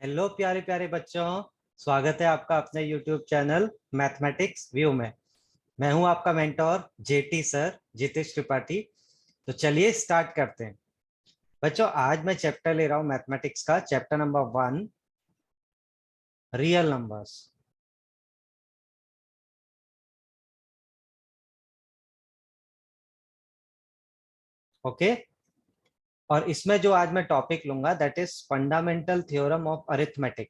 Hello प्यारे प्यारे बच्चों, स्वागत है आपका अपने YouTube चैनल मैथमेटिक्स व्यू में। मैं हूं आपका mentor jetty sir Jitesh Tripathi. तो चलिए स्टार्ट करते हैं। बच्चों, आज मैं चैप्टर ले रहा हूं मैथमेटिक्स का, chapter number 1, real numbers. Okay, और इसमें जो आज मैं टॉपिक लूंगा that is fundamental theorem of arithmetic.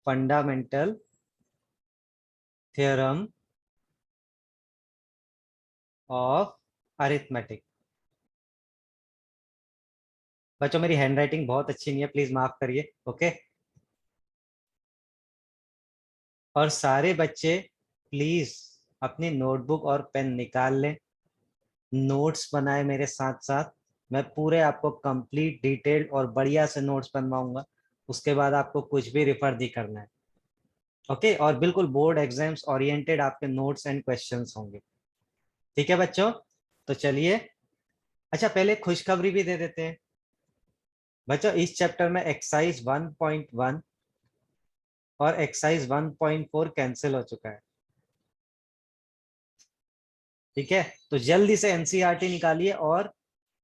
Fundamental theorem of arithmetic. बच्चों, मेरी हैंडराइटिंग बहुत अच्छी नहीं है, प्लीज माफ करिए। ओके, और सारे बच्चे प्लीज अपनी नोटबुक और पेन निकाल लें, नोट्स बनाए मेरे साथ साथ। मैं पूरे आपको कंप्लीट डिटेल्ड और बढ़िया से नोट्स बनवाऊंगा, उसके बाद आपको कुछ भी रेफर नहीं करना है। ओके, और बिल्कुल बोर्ड एग्जाम्स ओरिएंटेड आपके नोट्स एंड क्वेश्चंस होंगे। ठीक है बच्चों, तो चलिए। अच्छा, पहले खुशखबरी भी दे देते हैं बच्चों। इस चैप्टर में एक्सरसाइज 1.1 और एक्सरसाइज 1.4 कैंसिल हो चुका है। ठीक है, तो जल्दी से एनसीईआरटी निकालिए और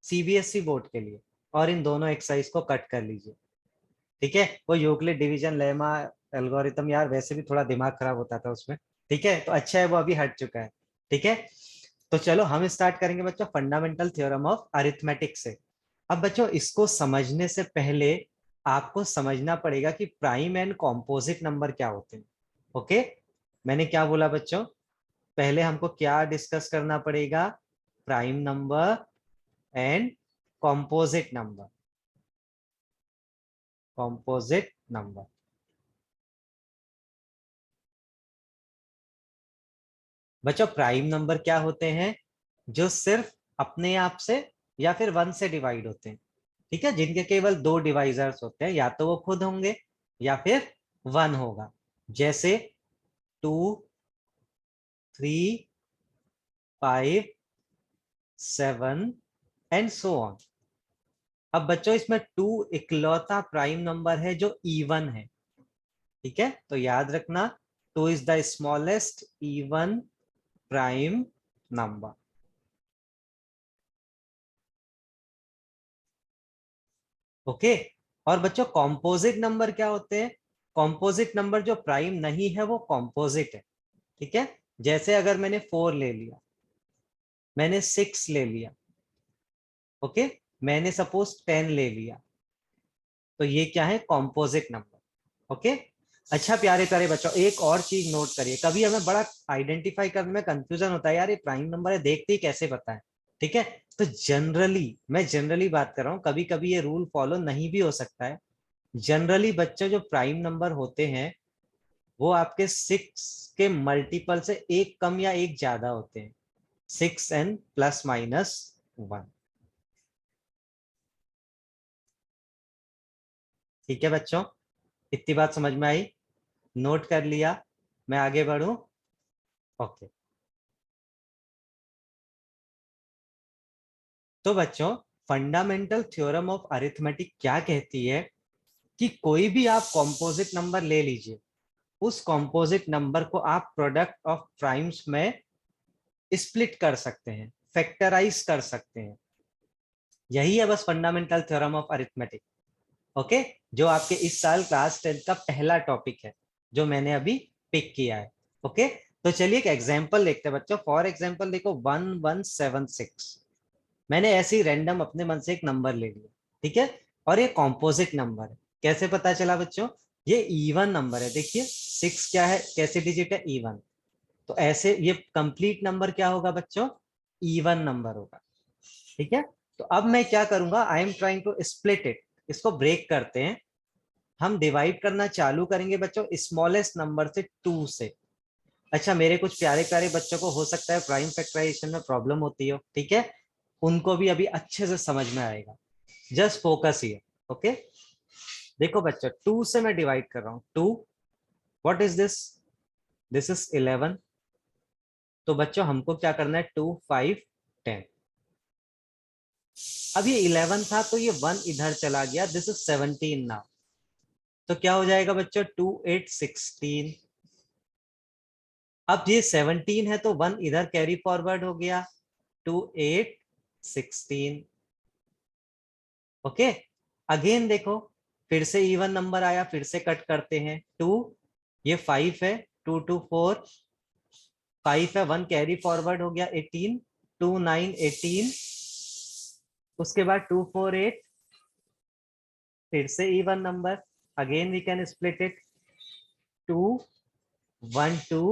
सीबीएसई बोर्ड के लिए, और इन दोनों एक्सरसाइज को कट कर लीजिए। ठीक है, वो यूक्लिड डिवीजन लेमा एल्गोरिथम, यार वैसे भी थोड़ा दिमाग खराब होता था उसमें। ठीक है, तो अच्छा है वो अभी हट चुका है। ठीक है, तो चलो हम स्टार्ट करेंगे बच्चों फंडामेंटल थ्योरम ऑफ अरिथमेटिक से। अब बच्चों, इसको समझने से पहले आपको समझना पड़ेगा कि प्राइम एंड कॉम्पोजिट नंबर क्या होते हैं। ओके, मैंने क्या बोला बच्चों? पहले हमको क्या डिस्कस करना पड़ेगा? Prime number and composite number. Composite number. बच्चों, प्राइम नंबर क्या होते हैं? जो सिर्फ अपने आप से या फिर वन से डिवाइड होते हैं। ठीक है, जिनके केवल दो डिवाइजर्स होते हैं, या तो वो खुद होंगे या फिर वन होगा। जैसे 2, 3, 5, 7 एंड सो ऑन। अब बच्चों, इसमें 2 इकलौता प्राइम नंबर है जो इवन है। ठीक है, तो याद रखना, 2 is the smallest even prime number. Okay, और बच्चों कॉम्पोजिट नंबर क्या होते हैं? कॉम्पोजिट नंबर जो प्राइम नहीं है वो कॉम्पोजिट है। ठीक है, जैसे अगर मैंने 4 ले लिया, मैंने 6 ले लिया, ओके, मैंने सपोज 10 ले लिया, तो ये क्या है? Composite number. ओके, अच्छा प्यारे प्यारे बच्चों, एक और चीज नोट करिए। कभी हमें बड़ा आइडेंटिफाई करने में कंफ्यूजन होता है, यार ये प्राइम नंबर है, देखते ही कैसे बताएं। ठीक है, तो जनरली, मैं जनरली बात कर रहा हूँ, कभी कभी ये रूल फॉलो नहीं भी हो सकता है। जनरली बच्चों, जो प्राइम नंबर होते हैं वो आपके 6 के मल्टीपल से एक कम या एक ज्यादा होते हैं। 6n plus minus 1। ठीक है बच्चों, इतनी बात समझ में आई? नोट कर लिया? मैं आगे बढ़ूं? ओके, तो बच्चों फंडामेंटल थ्योरम ऑफ अरिथमेटिक क्या कहती है कि कोई भी आप कॉम्पोजिट नंबर ले लीजिए, उस कॉम्पोजिट नंबर को आप प्रोडक्ट ऑफ प्राइम्स में स्प्लिट कर सकते हैं, फैक्टराइज कर सकते हैं। यही है बस fundamental theorem of arithmetic. Okay, जो आपके इस साल क्लास 10 का पहला टॉपिक है, जो मैंने अभी पिक किया है। ओके, तो चलिए एक एग्जांपल देखते हैं बच्चों। फॉर एग्जांपल देखो 1176। मैंने ऐसे ही रैंडम अपने मन से एक नंबर ले लिया। ठीक है, और ये कॉम्पोजिट नंबर है। कैसे पता चला बच्चों? ये इवन नंबर है। देखिए 6 क्या है, कैसे डिजिट है? इवन। तो ऐसे ये कंप्लीट नंबर क्या होगा बच्चों? इवन नंबर होगा। ठीक है, तो अब मैं क्या करूंगा, I am trying to split it. इसको ब्रेक करते हैं, हम डिवाइड करना चालू करेंगे बच्चों स्मॉलेस्ट नंबर से, 2 से। अच्छा, मेरे कुछ प्यारे प्यारे बच्चों को हो सकता है प्राइम फैक्टराइजेशन में प्रॉब्लम होती हो, ठीक है, उनको भी अभी अच्छे से समझ में आएगा। Just focus here. ओके, देखो बच्चों 2 से मैं डिवाइड कर रहा हूं। 2, what is this? This is 11। तो बच्चों हमको क्या करना है? 2, 5, 10। अब ये 11 था तो ये 1 इधर चला गया, दिस इज 17 नाउ। तो क्या हो जाएगा बच्चों 2 8 16। अब ये 17 है तो 1 इधर कैरी फॉरवर्ड हो गया 2 8 16। ओके, अगेन देखो फिर से इवन नंबर आया, फिर से कट करते हैं 2, ये 5 है 2 2 4, 5 है 1 कैरी फॉरवर्ड हो गया 18, 2 9 18, उसके बाद 2 4 8, फिर से even number, again we can split it 2 1 2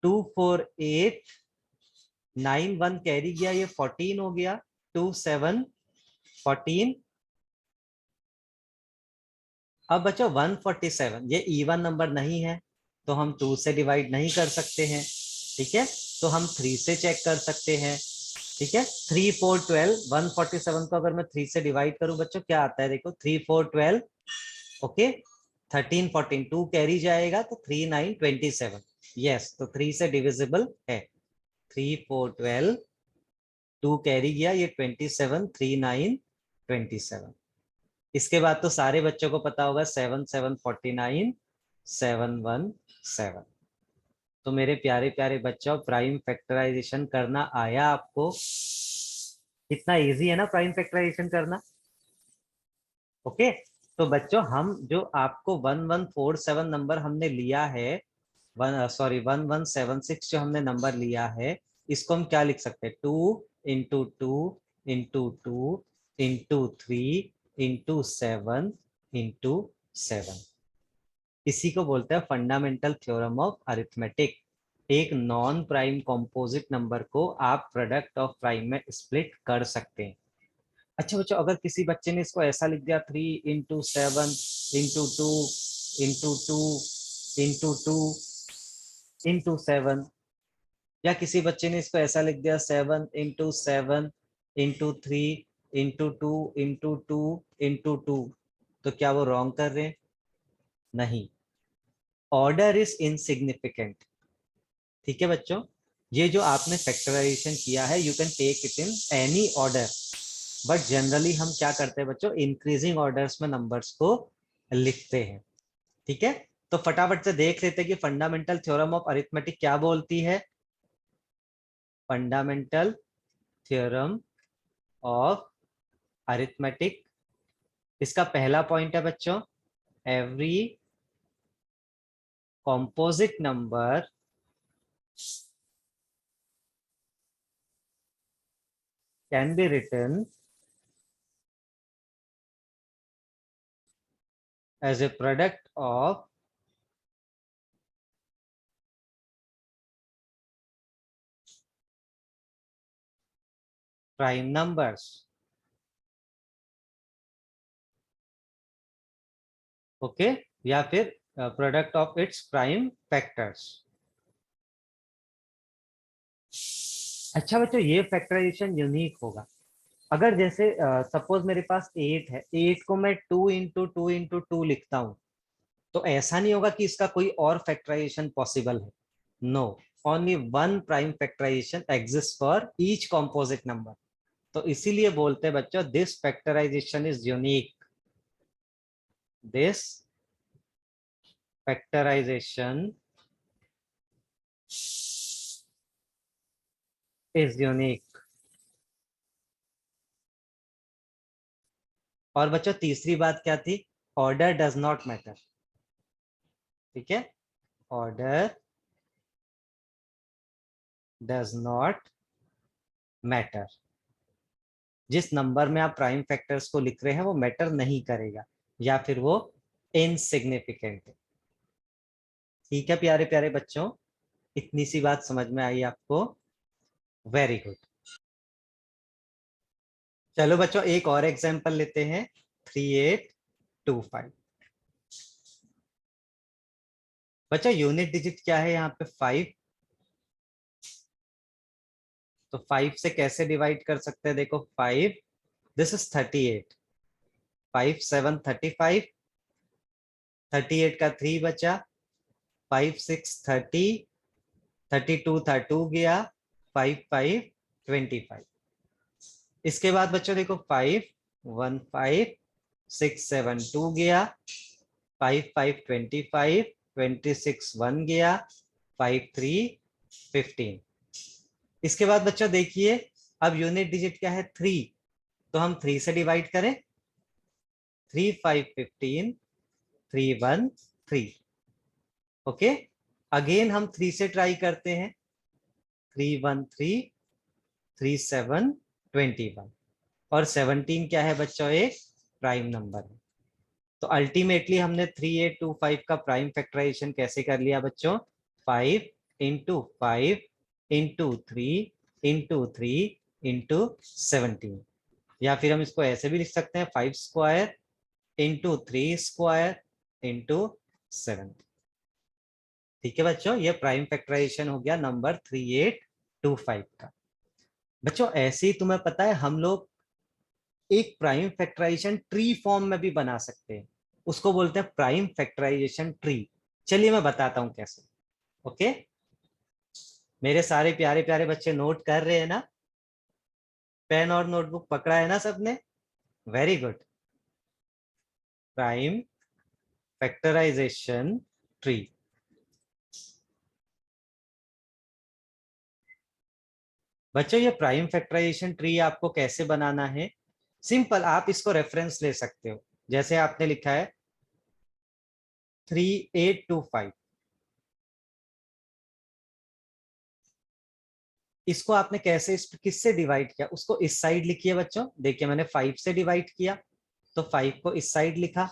2 4 8, 9 1 carry गया ये 14 हो गया 2 7 14। अब बच्चों 147 ये इवन नंबर नहीं है तो हम 2 से डिवाइड नहीं कर सकते हैं, ठीक है, तो हम 3 से चेक कर सकते हैं, ठीक है। 3 4 12, 147 को अगर मैं 3 से डिवाइड करूं बच्चों क्या आता है, देखो 3 4 12, ओके, 13 14, 2 कैरी जाएगा तो 3 9 27, यस, तो 3 से डिविजिबल है। 3 4 12, 2 कैरी गया ये 27, 3 9 27। इसके बाद तो सारे बच्चों को पता होगा 7 7 49, 7 1 7। तो मेरे प्यारे प्यारे बच्चों प्राइम फैक्टराइजेशन करना आया आपको? कितना इजी है ना प्राइम फैक्टराइजेशन करना। ओके, तो बच्चों हम जो आपको 1147 नंबर हमने लिया है, 1176 जो हमने नंबर लिया है, इसको हम क्या लिख सकते हैं, 2 into 2 into 2 into 3 into 7 into 7। इसी को बोलते हैं फंडामेंटल थ्योरम ऑफ अरिथमेटिक। एक नॉन प्राइम कॉम्पोजिट नंबर को आप प्रोडक्ट ऑफ प्राइम में स्प्लिट कर सकते हैं। अच्छा बच्चों, अगर किसी बच्चे ने इसको ऐसा लिख दिया 3 into 7 into 2 into 2 into 2 into 7, या किसी बच्चे ने इसको ऐसा लिख दिया 7 into 7 into 3 into 2 into 2 into 2, तो क्या वो रॉन्ग कर रहे हैं? नहीं, ऑर्डर इज इनसिग्निफिकेंट। ठीक है बच्चों, ये जो आपने फैक्टराइजेशन किया है you can take it in any order, but generally हम क्या करते हैं बच्चों, इंक्रीजिंग ऑर्डर्स में नंबर्स को लिखते हैं। ठीक है, तो फटाफट से देख लेते हैं कि फंडामेंटल थ्योरम ऑफ अरिथमेटिक क्या बोलती है। फंडामेंटल थ्योरम ऑफ अरिथमेटिक, इसका पहला पॉइंट है बच्चों, every composite number can be written as a product of prime numbers, okay, या फिर product of its prime factors. अच्छा बच्चों, ये फैक्टराइजेशन यूनिक होगा। अगर जैसे सपोज मेरे पास 8 है, 8 को मैं 2 इंटू 2 इंटू 2 लिखता हूं, तो ऐसा नहीं होगा कि इसका कोई और फैक्टराइजेशन पॉसिबल है। No, only one prime factorisation exist for each composite number. तो इसीलिए बोलते हैं बच्चों this factorisation is unique, this factorisation is unique. और बच्चों तीसरी बात क्या थी, ऑर्डर डज नॉट मैटर। ठीक है, ऑर्डर डज नॉट मैटर। जिस नंबर में आप प्राइम फैक्टर्स को लिख रहे हैं वो मैटर नहीं करेगा, या फिर वो इनसिग्निफिकेंट है। ठीक है प्यारे प्यारे बच्चों, इतनी सी बात समझ में आई आपको? Very good. चलो बच्चों एक और एग्जांपल लेते हैं, 3825। बच्चों यूनिट डिजिट क्या है यहाँ पे, 5। तो 5 से कैसे डिवाइड कर सकते हैं, देखो 5, दिस इज 38, 5 7 35, 38 का 3 बचा, 5 6 30, 32 था 2 गया, 5 5 25। इसके बाद बच्चों देखो 5 1 5 6 7 2 गया, 5 5 25, 26 1 गया, 5 3 15। इसके बाद बच्चों देखिए, अब यूनिट डिजिट क्या है 3, तो हम 3 से डिवाइड करें, 3 5 15, 3 1 3। ओके, अगेन हम 3 से ट्राई करते हैं, 3 1 3, 3 7 21, और 17 क्या है बच्चों, एक प्राइम नंबर है। तो अल्टीमेटली हमने 3825 का प्राइम फैक्टराइजेशन कैसे कर लिया बच्चों, 5 इंटू 5 इंटू 3 इंटू 3 इंटू 17, या फिर हम इसको ऐसे भी लिख सकते हैं 5 स्क्वायर इंटू 3 स्क्वायर इंटू 7। ठीक है बच्चों, ये प्राइम फैक्टराइजेशन हो गया नंबर 3825 का। बच्चों ऐसे ही तुम्हें पता है हम लोग एक प्राइम फैक्टराइजेशन ट्री फॉर्म में भी बना सकते हैं, उसको बोलते हैं प्राइम फैक्टराइजेशन ट्री। चलिए मैं बताता हूं कैसे। ओके, मेरे सारे प्यारे प्यारे बच्चे नोट कर रहे हैं ना, पेन और नोटबुक पकड़ा है ना सबने, very good. Prime factorisation tree. बच्चों ये प्राइम फैक्टराइजेशन ट्री आपको कैसे बनाना है, सिंपल, आप इसको रेफरेंस ले सकते हो। जैसे आपने लिखा है 3825, इसको आपने कैसे किससे डिवाइड किया, उसको इस साइड लिखिए बच्चों। देखिए मैंने 5 से डिवाइड किया, तो 5 को इस साइड लिखा,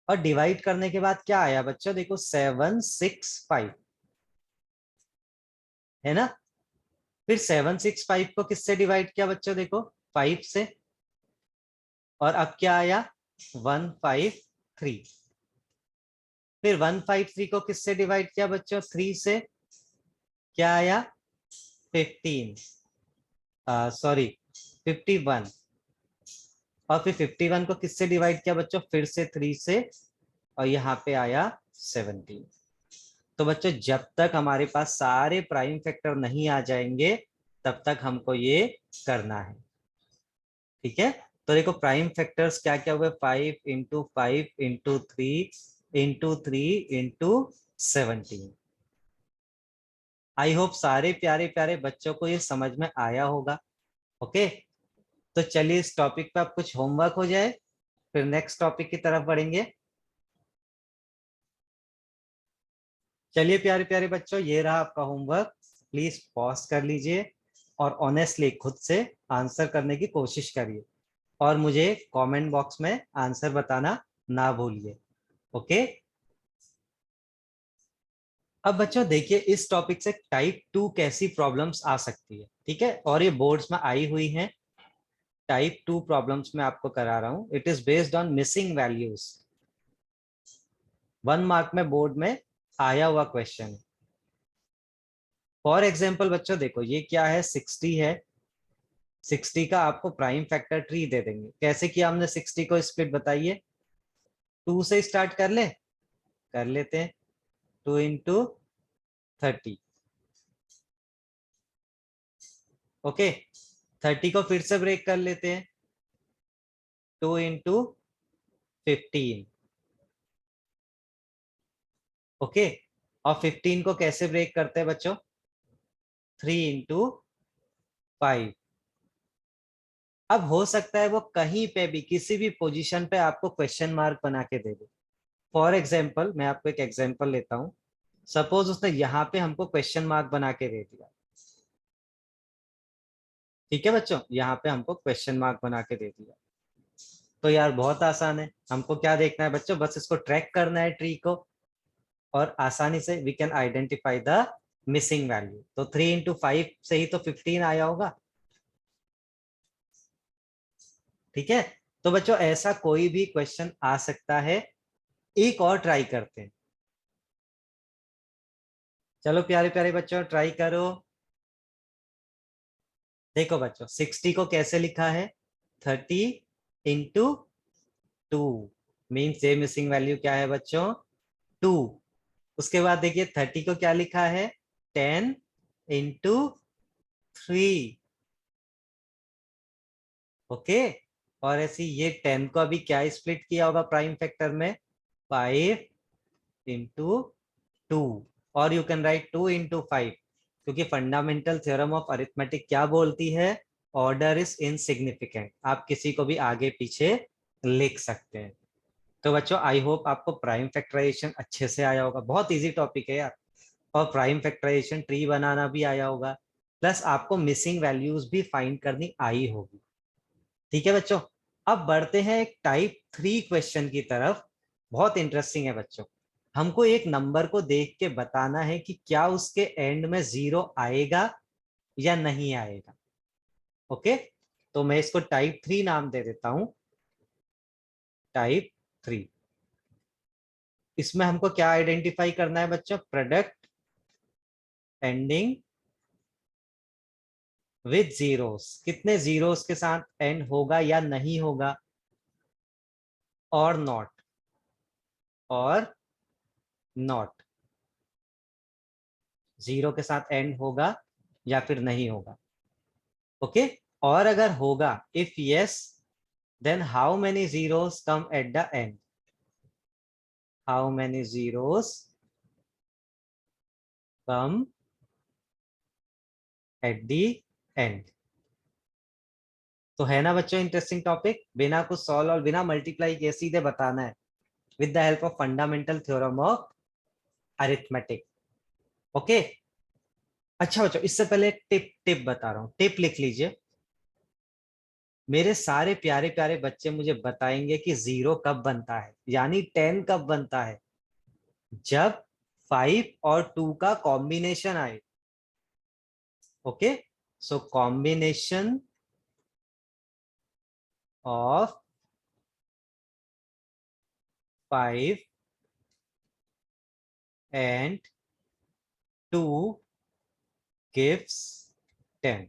और डिवाइड करने के बाद क्या आया बच्चों, देखो 765 है ना। फिर 765 को किससे डिवाइड किया बच्चों, देखो 5 से, और अब क्या आया 153। फिर 153 को किससे डिवाइड किया बच्चों, 3 से, क्या आया 15, सॉरी 51। और फिर 51 को किससे डिवाइड किया बच्चों, फिर से 3 से, और यहाँ पे आया 17। तो बच्चों जब तक हमारे पास सारे प्राइम फैक्टर नहीं आ जाएंगे तब तक हमको ये करना है। ठीक है, तो देखो प्राइम फैक्टर्स क्या क्या हुए, 5 into 5 into 3 into 3 into 17। I hope सारे प्यारे प्यारे बच्चों को ये समझ में आया होगा। ओके, तो चलिए इस टॉपिक पे अब कुछ होमवर्क हो जाए, फिर नेक्स्ट टॉपिक की तरफ बढ़ेंगे। चलिए प्यारे प्यारे बच्चों, ये रहा आपका होमवर्क, प्लीज पॉज कर लीजिए और ऑनेस्टली खुद से आंसर करने की कोशिश करिए, और मुझे कमेंट बॉक्स में आंसर बताना ना भूलिए। ओके, अब बच्चों देखिए इस टॉपिक से टाइप 2 कैसी प्रॉब्लम्स आ सकती है, ठीक है, और ये बोर्ड्स में आई हुई हैं। टाइप 2 प्रॉब्लम्स में आपको करा रहा हूं, it is based on missing values. 1 mark में बोर्ड में आया हुआ क्वेश्चन। फॉर एग्जाम्पल बच्चों देखो ये क्या है, 60 है, 60 का आपको प्राइम फैक्टर ट्री दे देंगे। कैसे किया हमने 60 को स्प्लिट, बताइए। 2 से स्टार्ट कर ले, कर लेते हैं, 2 इंटू 30। ओके, 30 को फिर से ब्रेक कर लेते हैं, 2 इंटू 15। ओके, और 15 को कैसे ब्रेक करते हैं बच्चों, 3 इंटू 5। अब हो सकता है वो कहीं पे भी किसी भी पोजीशन पे आपको क्वेश्चन मार्क बना के दे दे। फॉर एग्जाम्पल मैं आपको एक एग्जाम्पल लेता हूं, सपोज उसने यहाँ पे हमको क्वेश्चन मार्क बना के दे दिया। ठीक है बच्चों, यहाँ पे हमको क्वेश्चन मार्क बना के दे दिया, तो यार बहुत आसान है, हमको क्या देखना है बच्चों, बस इसको ट्रैक करना है ट्री को, और आसानी से we can identify the missing value. तो 3 इंटू 5 से ही तो 15 आया होगा। ठीक है, तो बच्चों ऐसा कोई भी क्वेश्चन आ सकता है। एक और ट्राई करते हैं, चलो प्यारे प्यारे बच्चों ट्राई करो। देखो बच्चों 60 को कैसे लिखा है, 30 इंटू 2, मीन्स ये मिसिंग वैल्यू क्या है बच्चों, 2। उसके बाद देखिए 30 को क्या लिखा है, 10 इंटू 3। ओके, और ऐसे ये 10 को अभी क्या स्प्लिट किया होगा प्राइम फैक्टर में, 5 इंटू 2, और यू कैन राइट 2 इंटू 5, क्योंकि फंडामेंटल थ्योरम ऑफ अरिथमेटिक क्या बोलती है, ऑर्डर इज इनसिग्निफिकेंट। आप किसी को भी आगे पीछे लिख सकते हैं। तो बच्चों आई होप आपको प्राइम फैक्टराइजेशन अच्छे से आया होगा, बहुत इजी टॉपिक है यार। और प्राइम फैक्टराइजेशन ट्री बनाना भी आया होगा, प्लस आपको मिसिंग वैल्यूज भी फाइंड करनी आई होगी। ठीक है बच्चों, अब बढ़ते हैं एक टाइप 3 क्वेश्चन की तरफ। बहुत इंटरेस्टिंग है बच्चों। हमको एक नंबर को देख के बताना है कि क्या उसके एंड में 0 आएगा या नहीं आएगा। ओके, तो मैं इसको टाइप 3 नाम दे देता हूं, टाइप 3। इसमें हमको क्या आइडेंटिफाई करना है बच्चों, प्रोडक्ट एंडिंग विद जीरोस, कितने जीरोस के साथ एंड होगा या नहीं होगा, और नॉट, और नॉट, जीरो के साथ एंड होगा या फिर नहीं होगा। ओके, और अगर होगा, if yes then how many zeros come at the end, how many zeros come at the end. तो है ना बच्चों इंटरेस्टिंग टॉपिक, बिना कुछ सॉल्व और बिना मल्टीप्लाई किए सीधे बताना है with the help of fundamental theorem of arithmetic. Okay, अच्छा बच्चों इससे पहले एक टिप टिप बता रहा हूं, टिप लिख लीजिए। मेरे सारे प्यारे प्यारे बच्चे मुझे बताएंगे कि 0 कब बनता है, यानी 10 कब बनता है, जब 5 और 2 का कॉम्बिनेशन आए। Okay, so combination of 5 and 2 gives 10।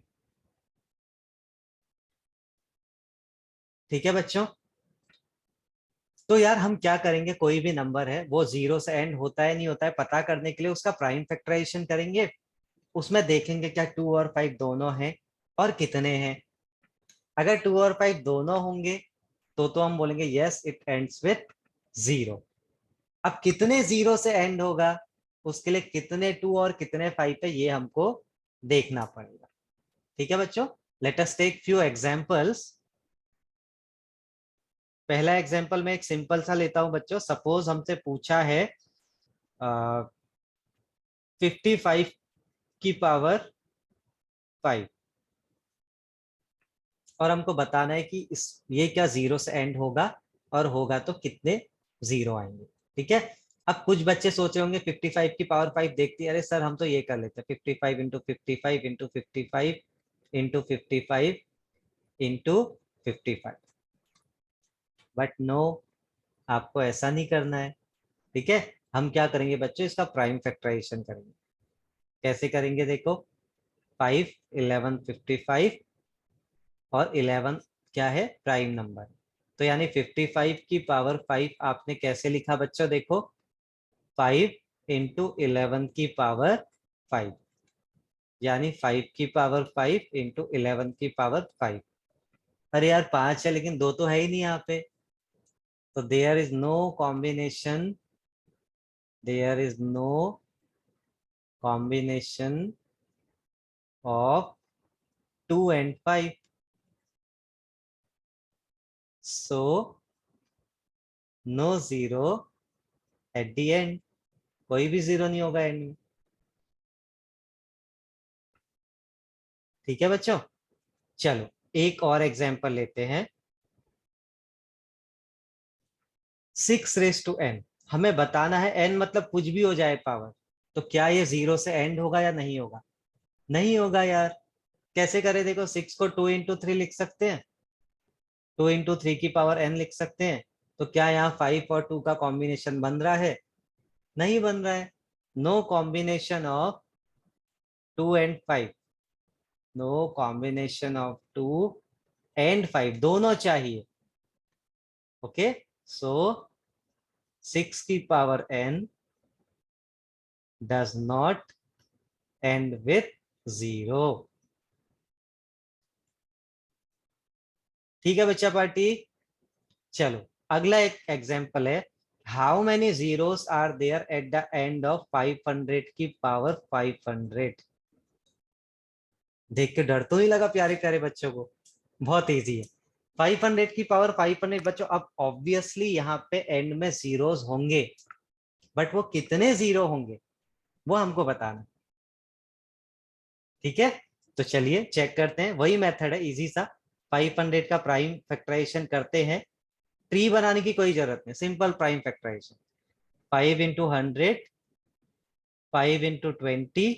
ठीक है बच्चों, तो यार हम क्या करेंगे, कोई भी नंबर है वो 0 से एंड होता है नहीं होता है पता करने के लिए उसका प्राइम फैक्टराइजेशन करेंगे। उसमें देखेंगे क्या 2 और 5 दोनों हैं और कितने हैं। अगर 2 और 5 दोनों होंगे तो हम बोलेंगे यस इट एंड्स विथ 0। अब कितने 0 से एंड होगा, उसके लिए कितने 2 और कितने 5 है ये हमको देखना पड़ेगा। ठीक है बच्चों, let us take few examples. पहला एग्जांपल मैं एक सिंपल सा लेता हूं बच्चों। सपोज हमसे पूछा है 55 की पावर 5, और हमको बताना है कि इस ये क्या 0 से एंड होगा, और होगा तो कितने 0 आएंगे। ठीक है, अब कुछ बच्चे सोचे होंगे 55 की पावर 5 देखती है, अरे सर हम तो ये कर लेते हैं 55 into 55 into 55 into 55 into 55, but no, आपको ऐसा नहीं करना है। ठीक है, हम क्या करेंगे बच्चों, इसका प्राइम फैक्टराइजेशन करेंगे। कैसे करेंगे देखो, 5 11 55, और 11 क्या है, प्राइम नंबर। तो यानी 55 की पावर 5 आपने कैसे लिखा बच्चों, देखो 5 इंटू 11 की पावर 5, यानी 5 की पावर 5 इंटू 11 की पावर 5। अरे यार 5 है लेकिन 2 तो है ही नहीं यहाँ पे, तो there is no combination, there is no combination of 2 and 5, so no zero at the end, कोई भी जीरो नहीं होगा एंड में। ठीक है बच्चों, चलो एक और एग्जांपल लेते हैं। 6 रेज टू n, हमें बताना है n मतलब कुछ भी हो जाए पावर, तो क्या ये 0 से एंड होगा या नहीं होगा। नहीं होगा यार, कैसे करें देखो, 6 को 2 इंटू 3 लिख सकते हैं, 2 इंटू 3 की पावर n लिख सकते हैं। तो क्या यहाँ 5 और 2 का कॉम्बिनेशन बन रहा है, नहीं बन रहा है। No combination of 2 and 5, no combination of 2 and 5, दोनों चाहिए। ओके, सो 6 की power n does not end with 0। ठीक है बच्चा पार्टी। चलो अगला एक एग्जांपल है, how many zeros are there at the end of 500 की पावर 500। देख के डर तो नहीं लगा प्यारे प्यारे बच्चों को? बहुत इजी है। 500 की पावर 500 बच्चों, अब ऑब्वियसली यहाँ पे एंड में जीरोस होंगे, बट वो कितने जीरो होंगे वो हमको बताना। ठीक है, तो चलिए चेक करते हैं। वही मेथड है इजी सा, 500 का प्राइम फैक्टराइजेशन करते हैं। ट्री बनाने की कोई जरूरत नहीं, simple prime factorisation. 5 into 100, 5 into 20,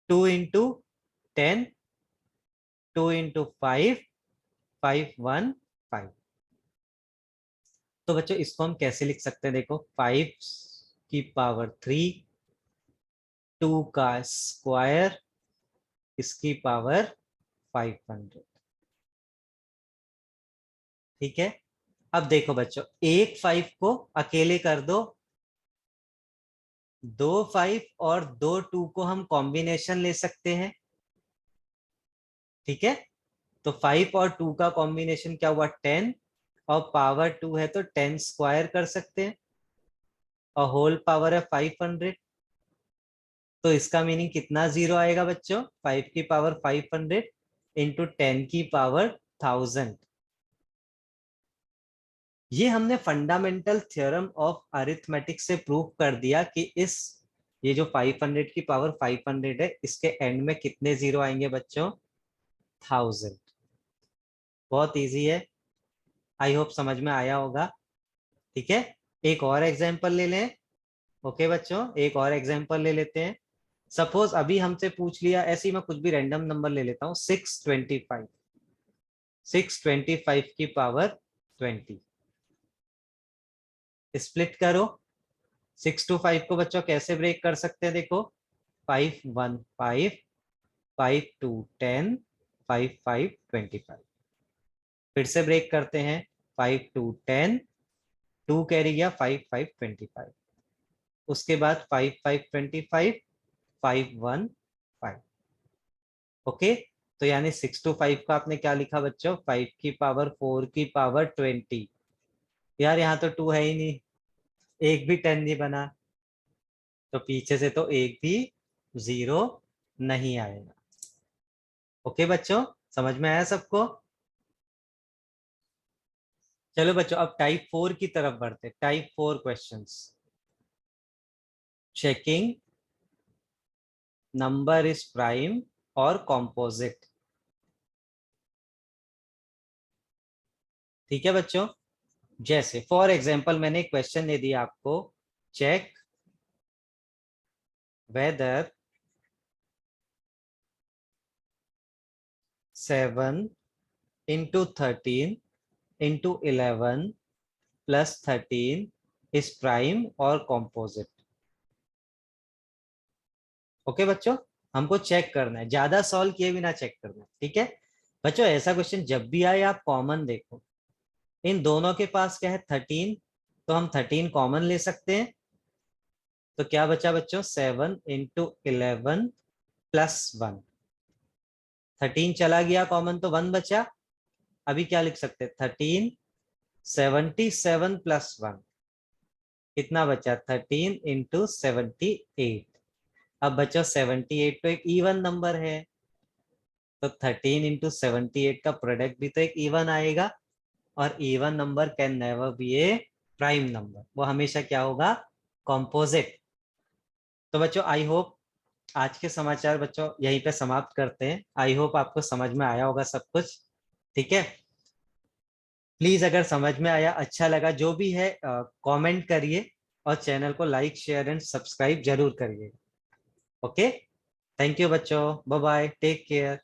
2 into 10, 2 into 5, 5 1 5। तो बच्चों इसको हम कैसे लिख सकते हैं, देखो 5 की पावर 3, 2 का स्क्वायर, इसकी पावर 500। ठीक है, अब देखो बच्चों, एक 5 को अकेले कर दो, 2 5 और 2 2 को हम कॉम्बिनेशन ले सकते हैं। ठीक है, तो 5 और 2 का कॉम्बिनेशन क्या हुआ 10, और पावर 2 है तो 10 स्क्वायर कर सकते हैं, और होल पावर है 500। तो इसका मीनिंग कितना जीरो आएगा बच्चों, 5 की पावर 500 इंटू 10 की पावर 1000। ये हमने फंडामेंटल थ्योरम ऑफ अरिथमेटिक से प्रूव कर दिया कि इस ये जो 500 की पावर 500 है, इसके एंड में कितने जीरो आएंगे बच्चों, 1000। बहुत इजी है, आई होप समझ में आया होगा। ठीक है, एक और एग्जांपल ले लें। ओके बच्चों, एक और एग्जांपल ले लेते हैं। सपोज अभी हमसे पूछ लिया, ऐसे ही मैं कुछ भी रैंडम नंबर ले लेता हूं, 625, 625 की पावर 20। स्प्लिट करो। 6 to 5 को बच्चों कैसे ब्रेक कर सकते हैं, देखो 5 1 5, 5 2 10, 5 5 25। फिर से ब्रेक करते हैं, 5 2 10, 2 कैरी गया, 5 5 25। उसके बाद 5 5 25, 5 1 5। ओके, तो यानी 6 to 5 का आपने क्या लिखा बच्चों, 5 की पावर 4 की पावर 20। यार यहाँ तो 2 है ही नहीं, एक भी 10 नहीं बना, तो पीछे से तो एक भी जीरो नहीं आएगा। ओके बच्चों, समझ में आया सबको? चलो बच्चों अब टाइप 4 की तरफ बढ़ते, type 4 questions. Checking number is prime और कॉम्पोजिट। ठीक है बच्चों, जैसे फॉर एग्जांपल मैंने एक क्वेश्चन दे दिया आपको, check whether 7 into 13 into 11 plus 13 is prime और कॉम्पोजिट। ओके बच्चों, हमको चेक करना है, ज्यादा सॉल्व किए बिना चेक करना है। ठीक है बच्चों, ऐसा क्वेश्चन जब भी आए आप कॉमन देखो, इन दोनों के पास क्या है 13, तो हम 13 कॉमन ले सकते हैं। तो क्या बचा बच्चों, 7 इंटू 11 प्लस 1। 13 चला गया कॉमन तो 1 बचा। अभी क्या लिख सकते हैं, 13 77 प्लस 1, कितना बचा 13 इंटू 78। अब बच्चों 78 तो एक इवन नंबर है, तो 13 इंटू 78 का प्रोडक्ट भी तो एक इवन आएगा, और even number can never be A prime number, वो हमेशा क्या होगा, कॉम्पोजिट। तो बच्चों आई होप आज के समाचार बच्चों यहीं पे समाप्त करते हैं। आई होप आपको समझ में आया होगा सब कुछ। ठीक है, प्लीज अगर समझ में आया, अच्छा लगा जो भी है कमेंट करिए, और चैनल को लाइक शेयर एंड सब्सक्राइब जरूर करिए। ओके, थैंक यू बच्चों, बाय बाय, टेक केयर।